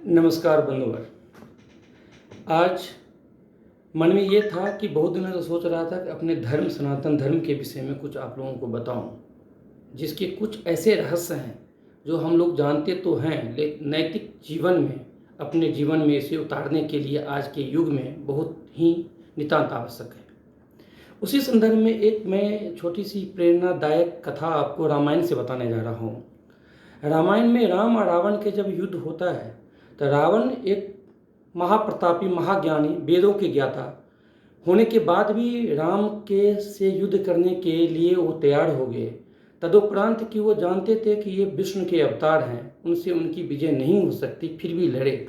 नमस्कार बंधुवर। आज मन में ये था कि बहुत दिनों से सोच रहा था कि अपने धर्म सनातन धर्म के विषय में कुछ आप लोगों को बताऊं, जिसके कुछ ऐसे रहस्य हैं जो हम लोग जानते तो हैं, लेकिन नैतिक जीवन में अपने जीवन में इसे उतारने के लिए आज के युग में बहुत ही नितांत आवश्यक है। उसी संदर्भ में एक मैं छोटी सी प्रेरणादायक कथा आपको रामायण से बताने जा रहा हूँ। रामायण में राम और रावण के जब युद्ध होता है तो रावण एक महाप्रतापी महाज्ञानी वेदों के ज्ञाता होने के बाद भी राम के से युद्ध करने के लिए वो तैयार हो गए। तदुपरांत कि वो जानते थे कि ये विष्णु के अवतार हैं, उनसे उनकी विजय नहीं हो सकती, फिर भी लड़े।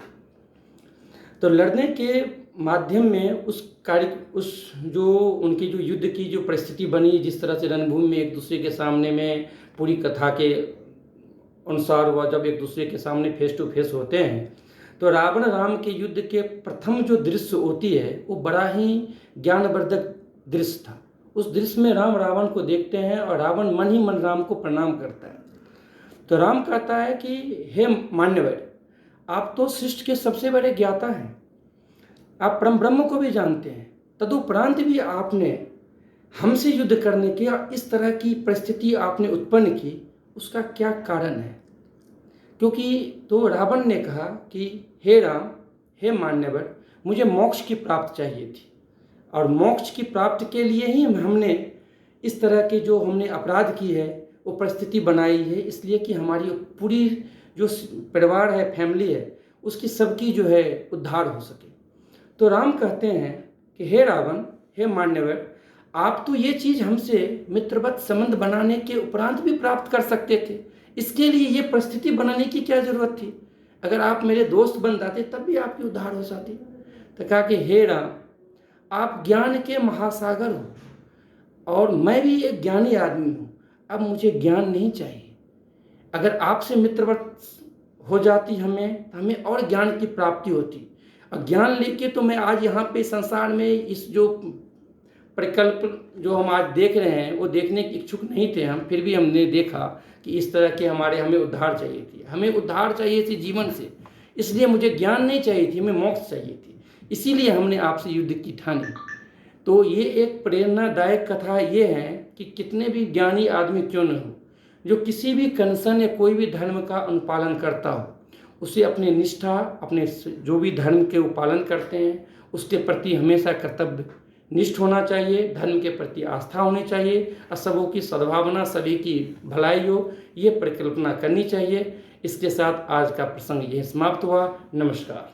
तो लड़ने के माध्यम में उस जो उनकी जो युद्ध की जो परिस्थिति बनी, जिस तरह से रणभूमि में एक दूसरे के सामने में पूरी कथा के अनुसार हुआ, जब एक दूसरे के सामने फेस टू फेस होते हैं तो रावण राम के युद्ध के प्रथम जो दृश्य होती है वो बड़ा ही ज्ञानवर्धक दृश्य था। उस दृश्य में राम रावण को देखते हैं और रावण मन ही मन राम को प्रणाम करता है। तो राम कहता है कि हे मान्यवर, आप तो सृष्टि के सबसे बड़े ज्ञाता हैं, आप परम ब्रह्म को भी जानते हैं, तदुपरांत भी आपने हमसे युद्ध करने की और इस तरह की परिस्थिति आपने उत्पन्न की, उसका क्या कारण है? क्योंकि तो रावण ने कहा कि हे राम, हे मान्यवर, मुझे मोक्ष की प्राप्ति चाहिए थी और मोक्ष की प्राप्ति के लिए ही हमने इस तरह के जो हमने अपराध की है वो परिस्थिति बनाई है, इसलिए कि हमारी पूरी जो परिवार है, फैमिली है, उसकी सबकी जो है उद्धार हो सके। तो राम कहते हैं कि हे रावण, हे मान्यवर, आप तो ये चीज़ हमसे मित्रवत संबंध बनाने के उपरांत भी प्राप्त कर सकते थे, इसके लिए ये परिस्थिति बनाने की क्या जरूरत थी? अगर आप मेरे दोस्त बन जाते तब भी आपकी उद्धार हो जाती। तो कहा कि हे राम, आप ज्ञान के महासागर हो और मैं भी एक ज्ञानी आदमी हूँ, अब मुझे ज्ञान नहीं चाहिए। अगर आपसे मित्रवत हो जाती हमें और ज्ञान की प्राप्ति होती, और ज्ञान लेके तो मैं आज यहाँ पे संसार में इस जो प्रकल्प जो हम आज देख रहे हैं वो देखने के इच्छुक नहीं थे हम, फिर भी हमने देखा कि इस तरह के हमें उद्धार चाहिए थी, हमें उद्धार चाहिए थी जीवन से, इसलिए मुझे ज्ञान नहीं चाहिए थी, हमें मोक्ष चाहिए थी, इसीलिए हमने आपसे युद्ध की ठानी। तो ये एक प्रेरणादायक कथा ये है कि कितने भी ज्ञानी आदमी क्यों न हो, जो किसी भी कंसर्न या कोई भी धर्म का अनुपालन करता हो, उसे अपनी निष्ठा, अपने जो भी धर्म के पालन करते हैं उसके प्रति हमेशा कर्तव्य निष्ठ होना चाहिए, धर्म के प्रति आस्था होनी चाहिए और सबों की सद्भावना, सभी की भलाई हो, ये परिकल्पना करनी चाहिए। इसके साथ आज का प्रसंग यह समाप्त हुआ। नमस्कार।